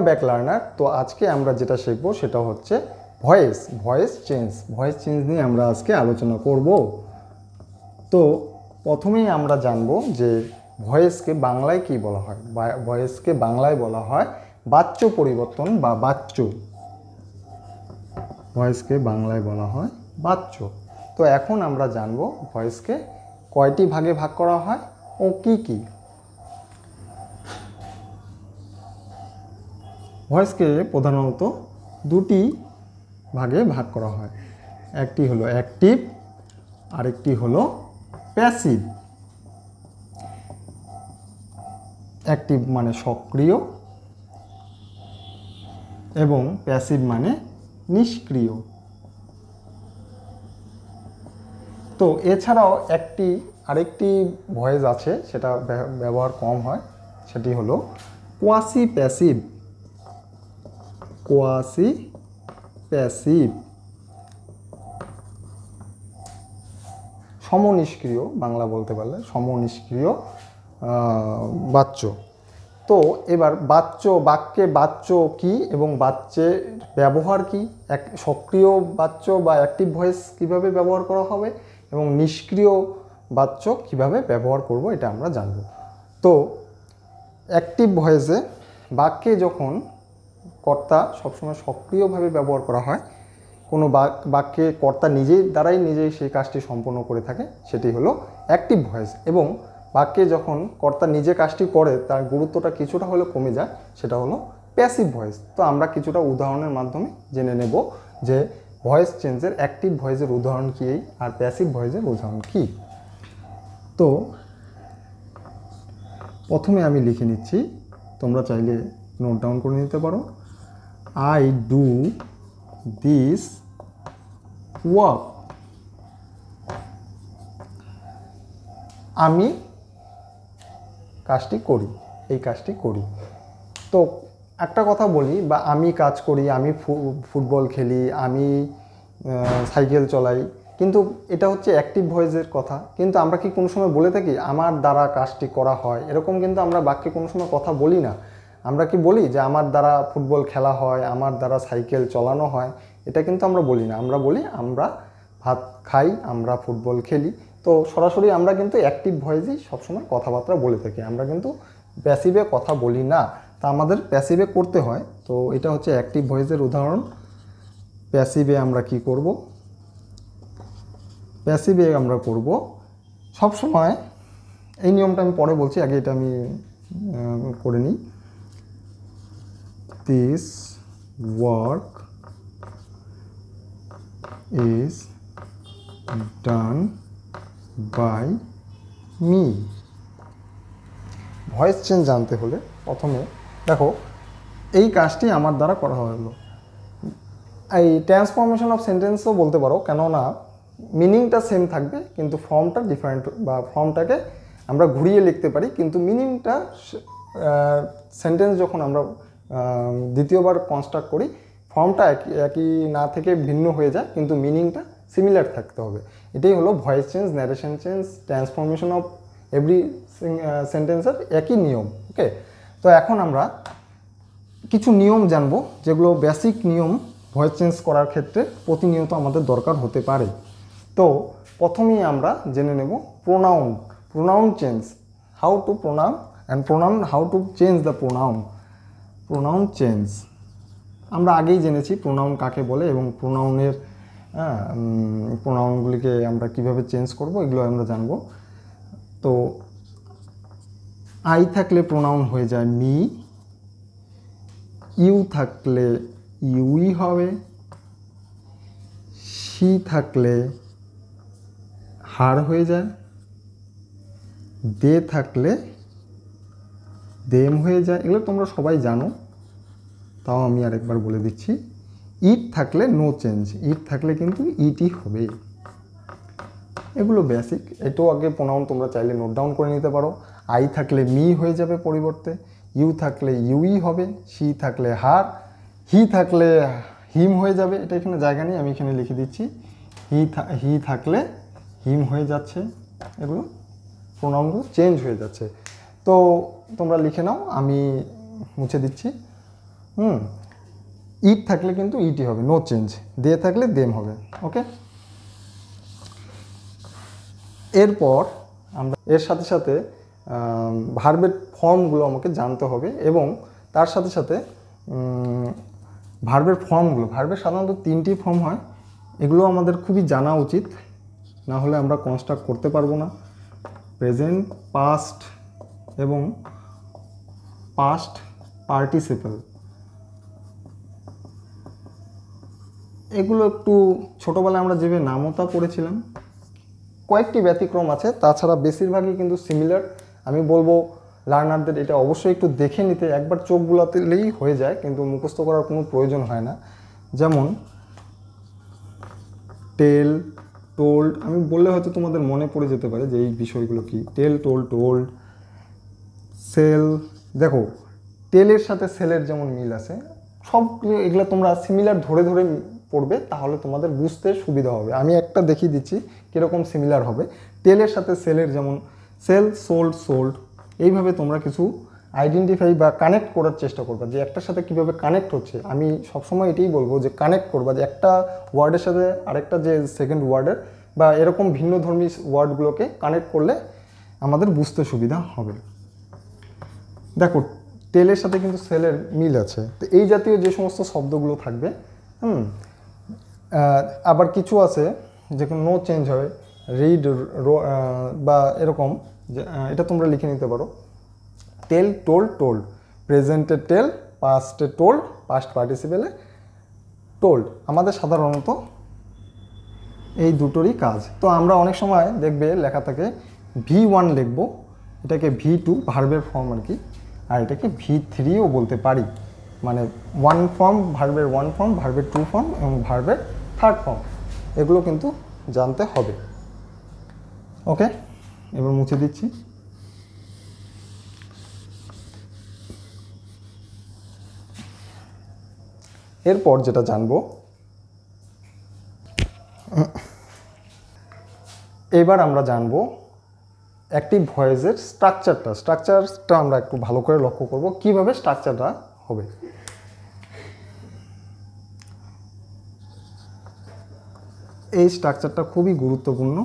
Back learner. তো আজকে আমরা যেটা শিখব সেটা হচ্ছে ভয়েস চেঞ্জ নিয়ে আমরা আজকে আলোচনা করব। তো প্রথমেই আমরা জানব যে ভয়েসকে বাংলায় কি বলা হয়। ভয়েসকে বাংলায় বলা হয় বাচ্য পরিবর্তন বা বাচ্য। ভয়েসকে বাংলায় বলা হয় বাচ্য। তো এখন আমরা জানব ভয়েসকে কয়টি ভাগে ভাগ করা হয় ও কি কি। ভয়েসকে প্রধানত দুটি ভাগে ভাগ করা হয়, একটি হলো অ্যাক্টিভ আরেকটি হলো প্যাসিভ। অ্যাক্টিভ মানে সক্রিয় এবং প্যাসিভ মানে নিষ্ক্রিয়। তো এছাড়াও আরেকটি ভয়েস আছে, সেটা ব্যবহার কম হয়, সেটি হলো কোয়াসি প্যাসিভ সমনিষ্ক্রিয়, বাংলা বলতে পারলে সমনিষ্ক্রিয় বাচ্য। তো এবার বাক্যে বাচ্য কি এবং বাচ্যের ব্যবহার কি, সক্রিয় বাচ্য বা অ্যাক্টিভ ভয়েস কিভাবে ব্যবহার করা হবে এবং নিষ্ক্রিয় বাচ্য কিভাবে ব্যবহার করব, এটা আমরা জানব। তো অ্যাক্টিভ ভয়েসে বাক্যে যখন কর্তা সবসময় সক্রিয়ভাবে ব্যবহার করা হয়, কোনো বাক্যে কর্তা নিজেই সেই কাজটি সম্পন্ন করে থাকে, সেটি হলো অ্যাক্টিভ ভয়েস। এবং বাক্যে যখন কর্তা নিজে কাজটি করে তার গুরুত্বটা কিছুটা হলেও কমে যায়, সেটা হলো প্যাসিভ ভয়েস। তো আমরা কিছুটা উদাহরণের মাধ্যমে জেনে নেব যে ভয়েস চেঞ্জের অ্যাক্টিভ ভয়েসের উদাহরণ কী আর প্যাসিভ ভয়েসের উদাহরণ কী। তো প্রথমে আমি লিখে নিচ্ছি, তোমরা চাইলে নোট ডাউন করে নিতে পারো। I do this work. আমি এই কাজটি করি। তো একটা কথা বলি, বা আমি কাজ করি, আমি ফুটবল খেলি, আমি সাইকেল চলাই, কিন্তু এটা হচ্ছে অ্যাক্টিভ ভয়েসের কথা। কিন্তু আমরা কি কোনো সময় বলে থাকি আমার দ্বারা কাজটি করা হয়? এরকম কিন্তু আমরা বাক্যে কোনো সময় কথা বলি না। আমরা কি বলি যে আমার দ্বারা ফুটবল খেলা হয়, আমার দ্বারা সাইকেল চালানো হয়? এটা কিন্তু আমরা বলি না। আমরা বলি আমরা ভাত খাই, আমরা ফুটবল খেলি। তো সরাসরি আমরা কিন্তু অ্যাক্টিভ ভয়েসেই সবসময় কথাবার্তা বলে থাকি, আমরা কিন্তু প্যাসিভে কথা বলি না। তা আমাদের প্যাসিভে করতে হয়। তো এটা হচ্ছে অ্যাক্টিভ ভয়েসের উদাহরণ। প্যাসিভে আমরা কি করব? প্যাসিভে আমরা করব সবসময়, এই নিয়মটা আমি পরে বলছি, আগে এটা আমি করে নিই। This work is done by me. Voice change জানতে হলে প্রথমে দেখো এই কাজটি আমার দ্বারা করা হলো। এই ট্রান্সফরমেশন অফ সেন্টেন্সও বলতে পারো, কেননা মিনিংটা সেম থাকবে কিন্তু ফর্মটা ডিফারেন্ট, বা ফর্মটাকে আমরা ঘুরিয়ে লিখতে পারি, কিন্তু মিনিংটা সেন্টেন্স যখন আমরা দ্বিতীয়বার কনস্ট্রাক্ট করি, ফর্মটা একই না থেকে ভিন্ন হয়ে যায়, কিন্তু মিনিংটা সিমিলার থাকতে হবে। এটাই হলো voice change, narration change, transformation of every সেন্টেন্সের একই নিয়ম। ওকে, তো এখন আমরা কিছু নিয়ম জানবো, যেগুলো বেসিক নিয়ম ভয়েস চেঞ্জ করার ক্ষেত্রে প্রতিনিয়ত আমাদের দরকার হতে পারে। তো প্রথমেই আমরা জেনে নেব pronoun change, how to change the pronoun change. আমরা আগেই জেনেছি প্রোনাউন কাকে বলে এবং প্রোনাউনগুলিকে আমরা কিভাবে চেঞ্জ করব, এগুলো আমরা জানব। তো আই থাকলে প্রোনাউন হয়ে যায় মি, ইউ থাকলে ইউই হবে, সি থাকলে হার হয়ে যায়, দে থাকলে দেম হয়ে যায়। এগুলো তোমরা সবাই জানো, তাও আমি আরেকবার বলে দিচ্ছি। ইট থাকলে নো চেঞ্জ, ইট থাকলে কিন্তু ইটই হবে। এগুলো বেসিক, এটাও আগে প্রোনাউন তোমরা চাইলে নোট ডাউন করে নিতে পারো। আই থাকলে মি হয়ে যাবে পরিবর্তে, ইউ থাকলে ইউই হবে, সি থাকলে হার, হি থাকলে হিম হয়ে যাবে। এটা এখানে জায়গা নেই, আমি এখানে লিখে দিচ্ছি। হি থাকলে হিম হয়ে যাচ্ছে। এগুলো প্রোনাউনগুলো চেঞ্জ হয়ে যাচ্ছে। তো তোমরা লিখে নাও, আমি মুছে দিচ্ছি। ইট থাকলে কিন্তু ইটই হবে, নো চেঞ্জ। দে থাকলে দেম হবে। ওকে, এরপর আমরা এর সাথে সাথে ভার্বের ফর্মগুলো আমাকে জানতে হবে, এবং তার সাথে সাথে ভার্বের সাধারণত 3টি ফর্ম হয়, এগুলো আমাদের খুবই জানা উচিত, না হলে আমরা কনস্ট্রাক্ট করতে পারবো না। প্রেজেন্ট, পাস্ট এবং পাস্ট পার্টিসিপল। এগুলো একটু ছোটোবেলায় আমরা যেভাবে নামতা পড়েছিলাম, কয়েকটি ব্যতিক্রম আছে, তাছাড়া বেশিরভাগই কিন্তু সিমিলার। আমি বলবো লার্নারদের এটা অবশ্যই একটু দেখে নিতে, একবার চোখ বুলাতেলেই হয়ে যায়, কিন্তু মুখস্থ করার কোনো প্রয়োজন হয় না। যেমন টেল, টোল্ড, আমি বললে হয়তো তোমাদের মনে পড়ে যেতে পারে যে এই বিষয়গুলো কি। টেল, টোল্ড, সেল। দেখো, টেলের সাথে সেলের যেমন মিল আছে, সব এগুলো তোমরা সিমিলার ধরে ধরে পড়বে, তাহলে তোমাদের বুঝতে সুবিধা হবে। আমি একটা দেখিয়ে দিচ্ছি কীরকম সিমিলার হবে। টেলের সাথে সেলের যেমন সেল, সোল্ড, এইভাবে তোমরা কিছু আইডেন্টিফাই বা কানেক্ট করার চেষ্টা করবা যে একটার সাথে কীভাবে কানেক্ট হচ্ছে। আমি সবসময় এটাই বলবো যে কানেক্ট করবা, যে একটা ওয়ার্ডের সাথে আরেকটা যে সেকেন্ড ওয়ার্ডের বা এরকম ভিন্নধর্মী ওয়ার্ডগুলোকে কানেক্ট করলে আমাদের বুঝতে সুবিধা হবে। দেখো, টেলের সাথে কিন্তু সেলের মিল আছে, তো এই জাতীয় যে সমস্ত শব্দগুলো থাকবে। আবার কিছু আছে যেখানে নো চেঞ্জ হয়, রিড বা এরকম, যে এটা তোমরা লিখে নিতে পারো। টেল, টোল্ড, প্রেজেন্টে টেল, পাস্টে টোল্ড, পাস্ট পার্টিসিপেলে টোল্ড। আমাদের সাধারণত এই দুটোরই কাজ। তো আমরা অনেক সময় দেখবে লেখা থাকে V1 লিখবো, এটাকে V2 ভার্বের ফর্ম আর কি, আর এটাকে V3ও বলতে পারি, মানে 1 ফর্ম, ভার্বের 1 ফর্ম, ভার্বের 2 ফর্ম এবং ভার্বের 3rd ফর্ম, এগুলো কিন্তু জানতে হবে। ওকে, এবার মুছে দিচ্ছি। এরপর যেটা জানবো, এবার আমরা জানবো অ্যাক্টিভ ভয়েসের স্ট্রাকচারটা আমরা একটু ভালো করে লক্ষ্য করব, কিভাবে স্ট্রাকচারটা হবে। এই স্ট্রাকচারটা খুবই গুরুত্বপূর্ণ।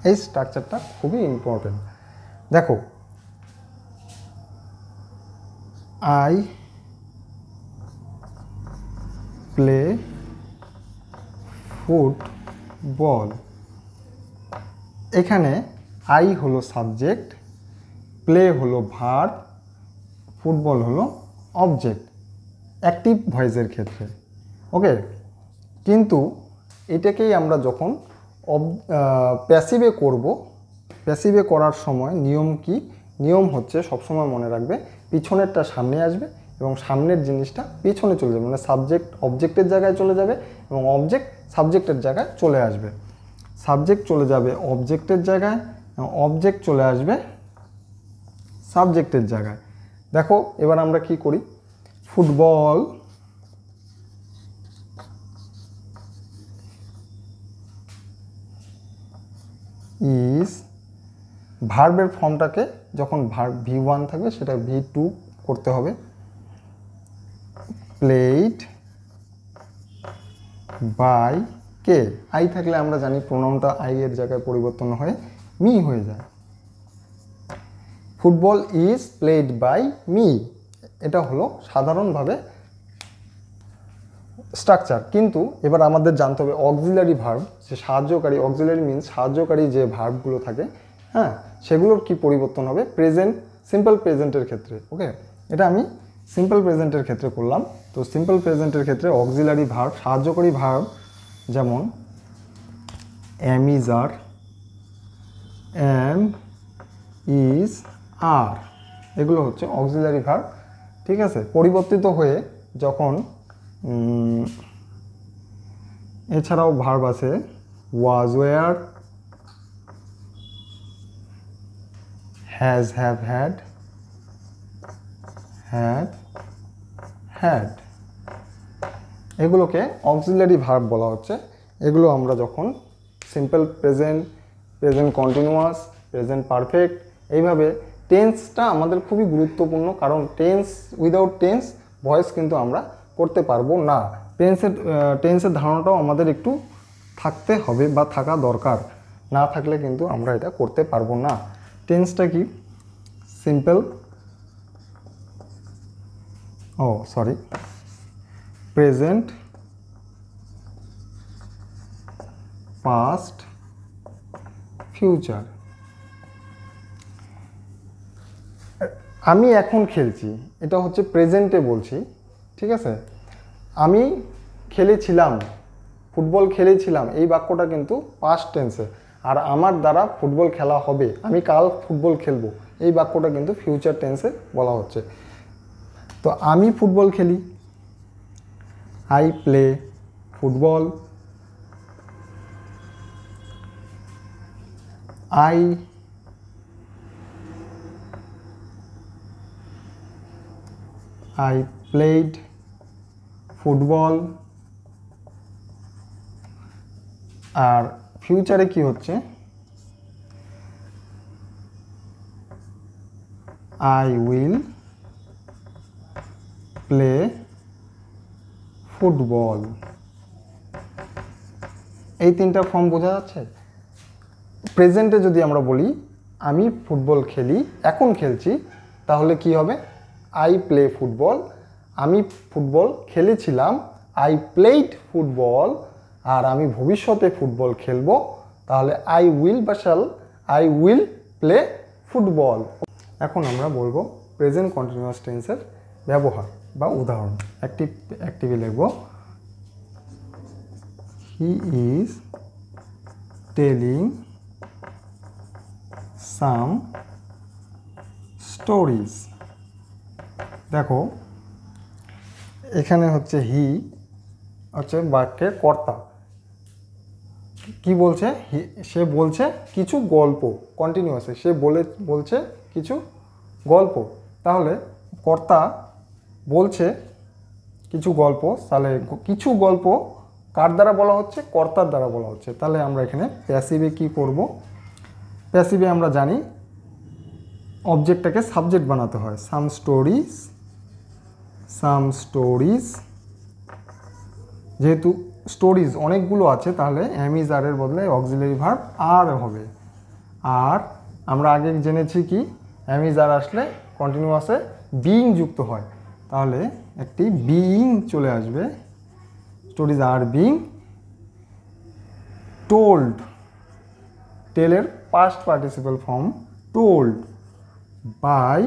এই স্ট্রাকচারটা খুবই ইম্পর্টেন্ট। দেখো, আই প্লে ফুটবল। এখানে আই হলো সাবজেক্ট, প্লে হলো ভার্ব, ফুটবল হলো অবজেক্ট অ্যাক্টিভ ভয়েসের ক্ষেত্রে। ওকে, কিন্তু এটাকেই আমরা যখন প্যাসিভে করব, প্যাসিভে করার সময় নিয়ম কি? নিয়ম হচ্ছে সবসময় মনে রাখবে, পিছনেরটা সামনে আসবে এবং সামনের জিনিসটা পিছনে চলে যাবে, মানে সাবজেক্ট অবজেক্টের জায়গায় চলে যাবে এবং অবজেক্ট সাবজেক্টের জায়গায় চলে আসবে। সাবজেক্ট চলে যাবে অবজেক্টের জায়গায়, অবজেক্ট চলে আসবে সাবজেক্টের জায়গায়। দেখো, এবার আমরা কি করি, ফুটবল ইজ, ভার্বের ফর্মটাকে যখন ভার্ব V1 থাকবে সেটা V2 করতে হবে। প্লেড বাই কে, আই থাকলে আমরা জানি প্রোনাউনটা আই এর জায়গায় পরিবর্তন হয়ে মি হয়ে যায়। Football is played by me, এটা হলো সাধারণভাবে স্ট্রাকচার। কিন্তু এবার আমাদের জানতে হবে অক্সিলারি ভার্ব, যে সাহায্যকারী, অক্সিলারি মিনস সাহায্যকারী যে ভার্বগুলো থাকে, হ্যাঁ, সেগুলোর কি পরিবর্তন হবে প্রেজেন্ট, সিম্পল প্রেজেন্টের ক্ষেত্রে। ওকে, এটা আমি সিম্পল প্রেজেন্টের ক্ষেত্রে করলাম। তো সিম্পল প্রেজেন্টের ক্ষেত্রে অক্সিলারি ভার্ব, সাহায্যকারী ভার্ব, যেমন am is are, am is are, এগুলো হচ্ছে অক্সিলারি ভার্ব। ঠিক আছে, পরিবর্তিত হয়ে যখন এছাড়াও ভার্ব আছে was, were, has, have, had, had, এগুলোকে অক্সিলারি ভার্ব বলা হচ্ছে। এগুলো আমরা যখন simple present, present continuous, present perfect. এইভাবে টেন্সটা আমাদের খুবই গুরুত্বপূর্ণ, কারণ উইদাউট টেন্স ভয়েস কিন্তু আমরা করতে পারবো না। টেন্সের ধারণাটাও আমাদের একটু থাকতে হবে বা থাকা দরকার, না থাকলে কিন্তু আমরা এটা করতে পারবো না। টেন্সটা কি? Simple, present, past, future. আমি এখন খেলছি, এটা হচ্ছে প্রেজেন্টে বলছি, ঠিক আছে। আমি খেলেছিলাম, ফুটবল খেলেছিলাম, এই বাক্যটা কিন্তু পাস্ট টেন্সে। আর আমার দ্বারা ফুটবল খেলা হবে, আমি কাল ফুটবল খেলবো, এই বাক্যটা কিন্তু ফিউচার টেন্সে বলা হচ্ছে। তো আমি ফুটবল খেলি, I play football. I played football. আর ফিউচারে কি হচ্ছে? I will play football. এই তিনটা ফর্ম বোঝা যাচ্ছে। প্রেজেন্টে যদি আমরা বলি আমি ফুটবল খেলি, এখন খেলছি, তাহলে কি হবে? I play football. আমি ফুটবল খেলেছিলাম, আই প্লেড ফুটবল। আর আমি ভবিষ্যতে ফুটবল খেলবো, তাহলে আই উইল প্লে ফুটবল। এখন আমরা বলবো প্রেজেন্ট কন্টিনিউয়াস টেন্সের ব্যবহার বা উদাহরণ। অ্যাক্টিভে লিখব, he is telling some stories. দেখো এখানে হচ্ছে হি হচ্ছে বাক্যের কর্তা। কি বলছে? সে বলছে কিছু গল্প, কন্টিনিউয়াসে সে বলছে কিছু গল্প। তাহলে কর্তা বলছে কিছু গল্প, তাহলে কিছু গল্প কার দ্বারা বলা হচ্ছে? কর্তার দ্বারা বলা হচ্ছে। তাহলে আমরা এখানে প্যাসিভে কি করব? প্যাসিভে আমরা জানি অবজেক্টটাকে সাবজেক্ট বানাতে হয়। সাম স্টোরিজ। যেহেতু স্টোরিজ অনেকগুলো আছে, তাহলে এম ইজ আর এর বদলে অক্সিলারি ভার্ব আর হবে। আর আমরা আগে জেনেছি কি, এম ইজ আর আসলে কন্টিনিউয়াসে বিইং যুক্ত হয়, তাহলে একটি বিইং চলে আসবে। Stories are being told. টেলের past participle form told by,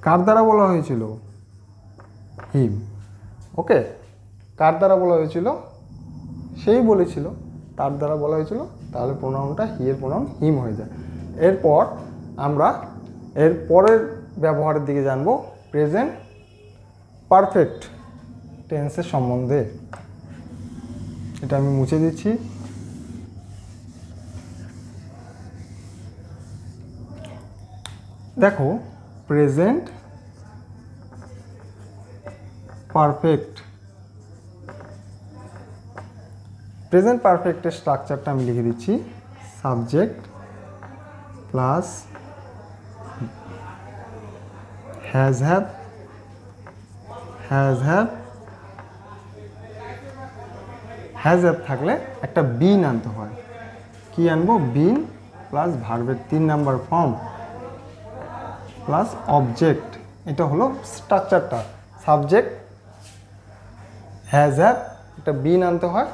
কার দ্বারা বলা হয়েছিল? হিম। ওকে, কার দ্বারা বলা হয়েছিল? সেই বলেছিল, তার দ্বারা বলা হয়েছিল, তাহলে প্রোনাউনটা হি এর প্রোনাউন হিম হয়ে যায়। এরপর আমরা এর পরের ব্যবহারের দিকে জানবো, প্রেজেন্ট পারফেক্ট টেন্সের সম্বন্ধে। এটা আমি মুছে দিচ্ছি। দেখো প্রেজেন্ট পারফেক্ট, প্রেজেন্ট পারফেক্টের স্ট্রাকচারটা আমি লিখে দিচ্ছি। সাবজেক্ট প্লাস হ্যাজ হ্যাভ থাকলে একটা বিন আনতে হয়। কি আনবো? বিন প্লাস ভার্বের 3 নাম্বার ফর্ম প্লাস অবজেক্ট। এটা হলো স্ট্রাকচারটা। সাবজেক্ট, হ্যাজ হ্যাভ, একটা বিন আনতে হয়,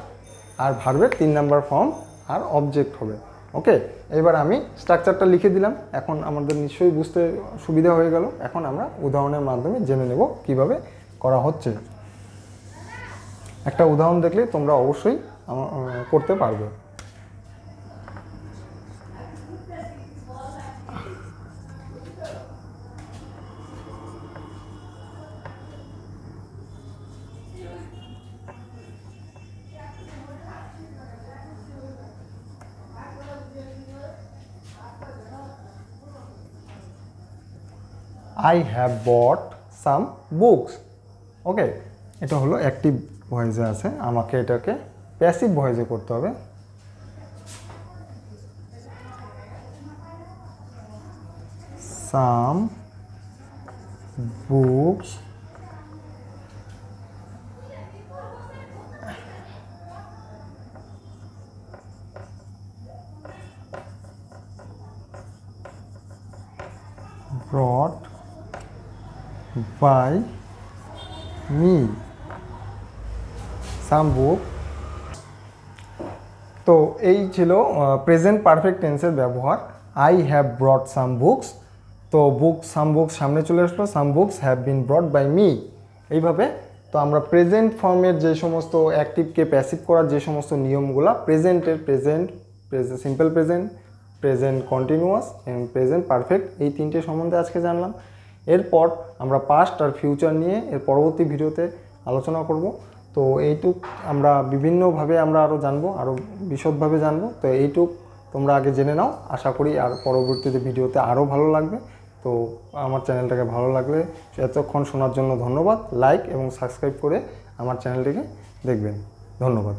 আর ভার্বের 3 নাম্বার ফর্ম আর অবজেক্ট হবে। ওকে, এবার আমি স্ট্রাকচারটা লিখে দিলাম। এখন আমাদের নিশ্চয়ই বুঝতে সুবিধা হয়ে গেল। এখন আমরা উদাহরণের মাধ্যমে জেনে নেব কিভাবে করা হচ্ছে। একটা উদাহরণ দেখলে তোমরা অবশ্যই করতে পারবে। I have bought some books. ওকে, এটা হলো অ্যাক্টিভ ভয়েসে আছে, আমাকে এটাকে প্যাসিভ ভয়েসে করতে হবে। some books brought by me some book। তো এই ছিল প্রেজেন্ট পারফেক্ট টেন্সের ব্যবহার। I have brought some books, তো সাম বুকস সামনে চলে আসলো, some books have been brought by me. এইভাবে তো আমরা প্রেজেন্ট ফর্মের যে সমস্ত অ্যাক্টিভকে প্যাসিভ করার যে সমস্ত নিয়মগুলো প্রেজেন্টের, সিম্পল প্রেজেন্ট, প্রেজেন্ট কন্টিনিউয়াস এবং প্রেজেন্ট পারফেক্ট, এই তিনটে সম্বন্ধে আজকে জানলাম। এরপর আমরা পাস্ট আর ফিউচার নিয়ে এর পরবর্তী ভিডিওতে আলোচনা করব। তো এইটুক আমরা বিভিন্নভাবে আমরা আরও জানবো, আরও বিশদভাবে জানবো। তো এইটুক তোমরা আগে জেনে নাও, আশা করি আর পরবর্তীতে ভিডিওতে আরও ভালো লাগবে। তো আমার চ্যানেলটাকে ভালো লাগলে এতক্ষণ শোনার জন্য ধন্যবাদ। লাইক এবং সাবস্ক্রাইব করে আমার চ্যানেলটিকে দেখবেন। ধন্যবাদ।